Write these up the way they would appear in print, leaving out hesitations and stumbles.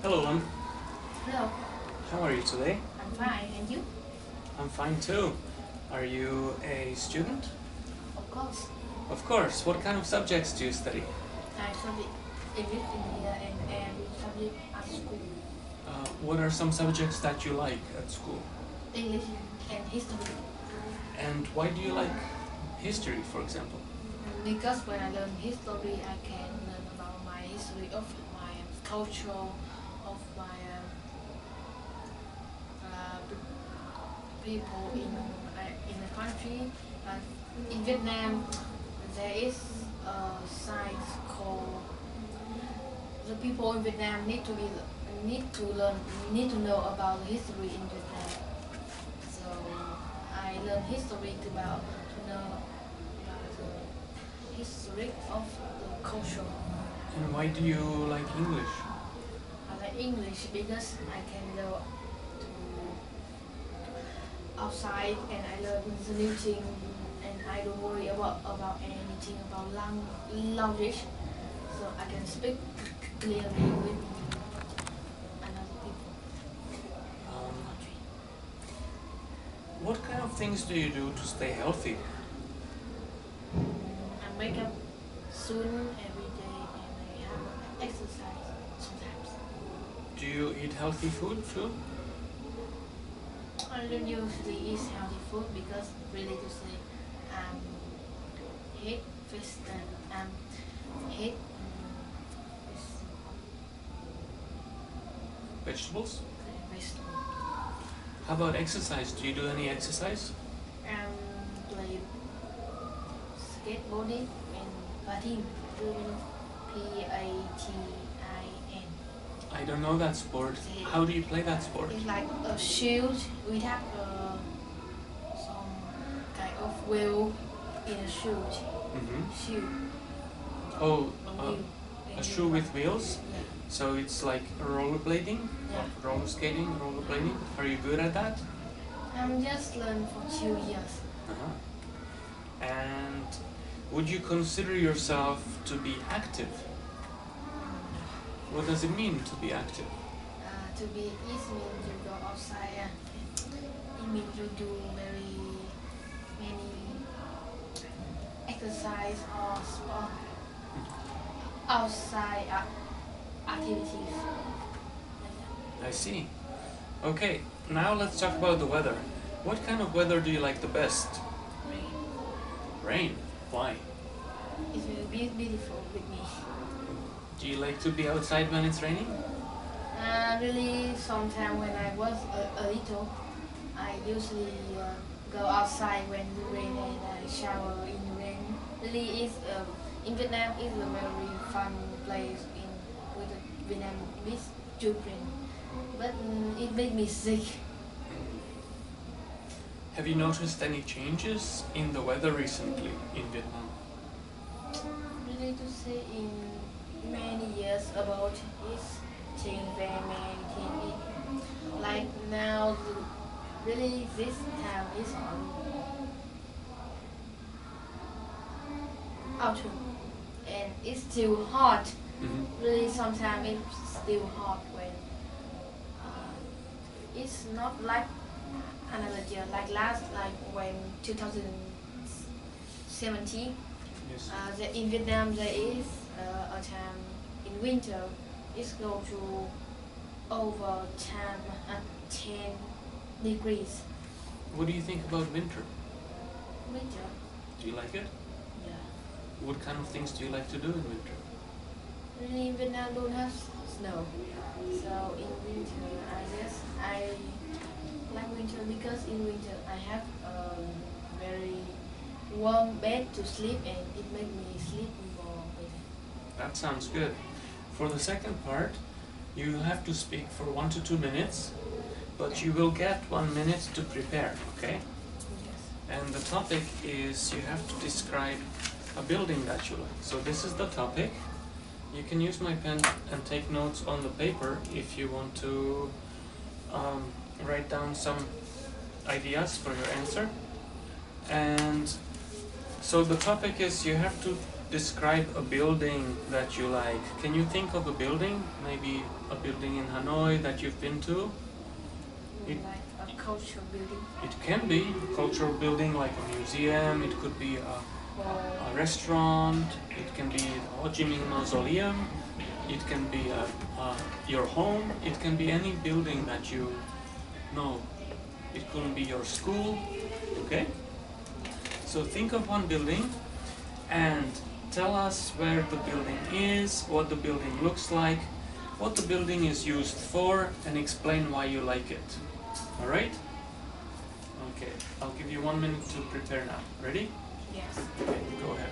Hello, Hello, how are you today? I'm fine, and you? I'm fine too. Are you a student? Of course, Of course. What kind of subjects do you study? I study English in here and study at school. What are some subjects that you like at school? English and history. And why do you like history, for example? Because when I learn history, I can learn about my history of my culture, of my people in the country. In Vietnam, there is a science called the people in Vietnam need to learn need to know about history in Vietnam. So I learn history to know about the history of the culture. And why do you like English? I like English because I can go to outside and I learn the new thing and I don't worry about anything about language. So I can speak clearly with another people Um, country. what kind of things do you do to stay healthy? I wake up soon every day and I have exercise sometimes. Do you eat healthy food too? I don't usually eat healthy food because really to say um hate fish and hate Vegetables? vegetable How about exercise? Do you do any exercise? and play skateboarding and patin. Do you know Patin? I don't know that sport. How do you play that sport? It's like a shield. We have some kind of wheel in a shoe. Shoe. Oh, A wheel. a shoe with wheels? Yeah. So it's like rollerblading? Yeah. Roller skating, rollerblading? Are you good at that? I'm just learned for 2 years. Uh-huh. And would you consider yourself to be active? What does it mean to be active? To be is means you go outside and it means you do very many exercise or sport outside activities. I see. Okay, now let's talk about the weather. What kind of weather do you like the best? Rain. Rain. Why? It will be beautiful with me. Do you like to be outside when it's raining? Really, sometimes when I was a little, I usually go outside when the rain and I shower in the rain. Really, is in Vietnam is a very fun place in with the Vietnamese children, but it made me sick. Have you noticed any changes in the weather recently in Vietnam? Really, to say in many years about is change very many things. Like now, really this time is on autumn and it's still hot. Really, sometimes it's still hot when it's not like another year, like last, like when 2017. Yes. In Vietnam, there is a time in winter. It's go to over 10 degrees. What do you think about winter? Winter, Do you like it? yeah. What kind of things do you like to do in winter? Really, Vietnam don't have snow, so in winter, I guess I like winter because in winter I have a very warm bed to sleep and it makes me sleep more better. That sounds good. For the second part, you have to speak for 1 to 2 minutes, but you will get 1 minute to prepare, okay? Yes. And the topic is you have to describe a building that you like. So this is the topic. You can use my pen and take notes on the paper if you want to write down some ideas for your answer. And so the topic is you have to describe a building that you like. Can you think of a building? Maybe a building in Hanoi that you've been to? Like a cultural building. It can be a cultural building like a museum, it could be a restaurant, it can be the Ho Chi Minh Mausoleum, it can be your home, it can be any building that you know. It could be your school, okay? So think of one building and tell us where the building is, what the building looks like, what the building is used for, and explain why you like it. Alright? Okay, I'll give you 1 minute to prepare now. Ready? Yes. Okay, go ahead.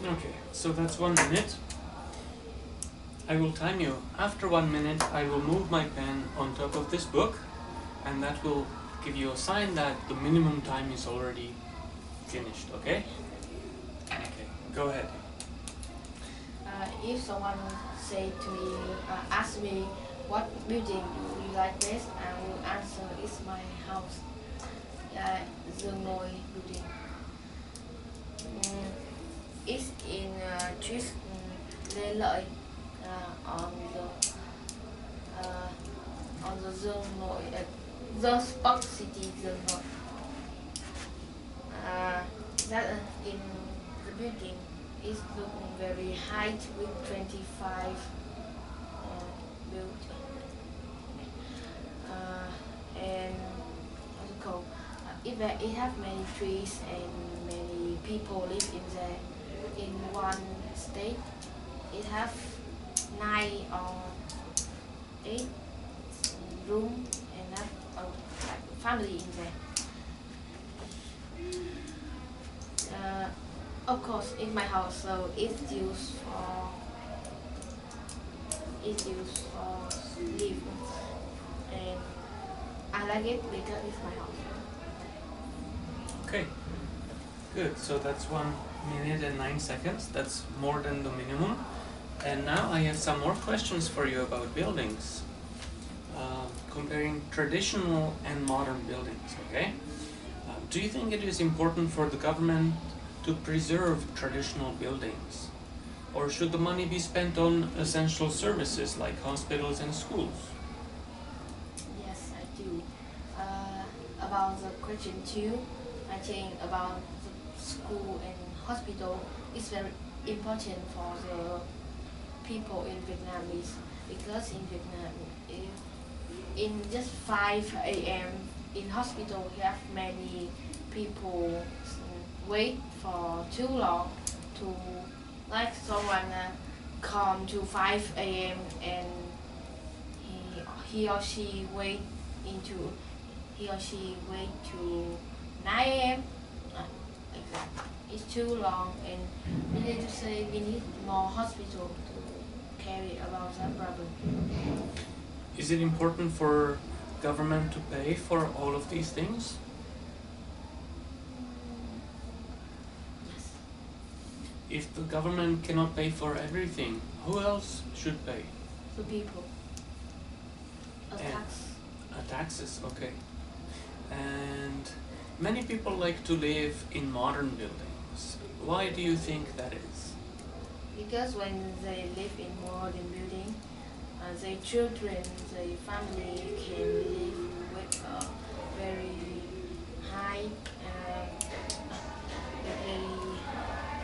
Okay, so that's 1 minute. I will time you. After 1 minute, I will move my pen on top of this book, and that will give you a sign that the minimum time is already finished, okay? Okay, go ahead. If someone say to me, ask me, what building do you like best, I will answer, it's my house. Dương Nội building. It's in Triết Lê Lợi on the Dương Nội, the Park City Dương Nội. That in the building is looking very high with 25 built. And also, it have many trees and many people live in there. In one state, it have 9 or 8 room and have a family in there. Of course, in my house, so it's used for live, and I like it because it's my house. Okay, good. So that's 1 minute and 9 seconds. That's more than the minimum. And now I have some more questions for you about buildings. Comparing traditional and modern buildings, okay? Do you think it is important for the government to preserve traditional buildings? Or should the money be spent on essential services like hospitals and schools? Yes, I do. About the question 2, I think about the school and hospital is very important for the people in Vietnamese, because in Vietnam, in just 5 a.m. in hospital, we have many people wait for too long to, like someone come to 5 a.m. and he or she wait to 9 a.m. Exactly. It's too long, and we need to say we need more hospital to carry about that problem. Is it important for government to pay for all of these things? Yes. If the government cannot pay for everything, who else should pay? The people. A And- tax. Taxes, okay. And many people like to live in modern buildings. Why do you think that is? Because when they live in modern building, their children, their family can live with a very high,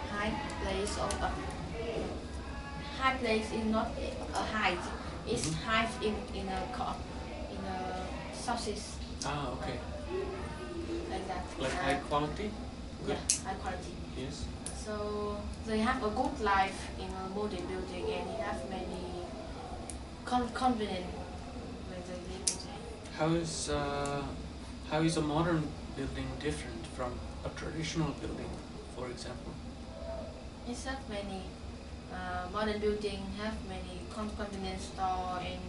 high place of high place is not a height, It's hive in a sausage. Ah, okay. Like that. Like high quality? Good. Yeah, high quality. Yes. So they have a good life in a modern building, and they have many confidence when they live in there. How is a modern building different from a traditional building, for example? It's have many modern building have many convenience store, and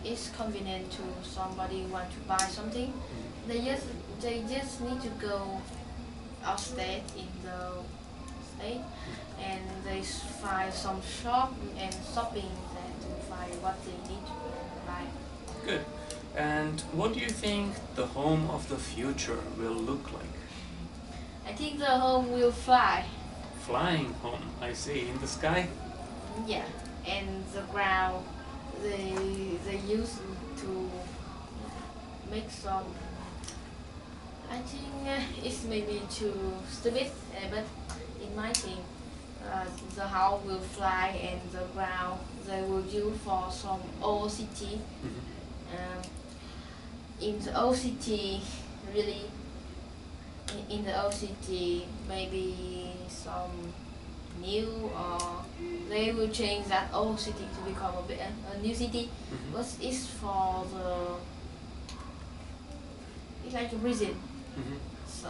it's convenient to somebody want to buy something. They just need to go outstate in the state, and they find some shop and shopping there to find what they need to buy. Good. And what do you think the home of the future will look like? I think the home will fly. Flying home, I see, in the sky? Yeah, and the ground they use to make some. I think it's maybe too stupid, but in my thing, the house will fly, and the ground they will use for some old city. In the old city, really, in the old city, maybe some new, or they will change that old city to become a new city. But it's for it's like a prison. So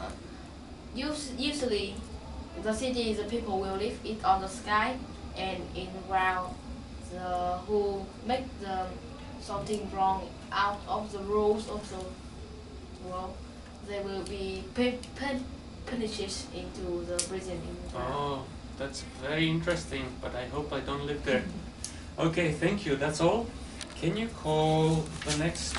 usually the city, the people will live it on the sky, and in the ground, the who make the something wrong out of the rules of the world, they will be punished into the prison in the ground. Oh, that's very interesting, but I hope I don't live there. Okay, thank you, that's all. Can you call the next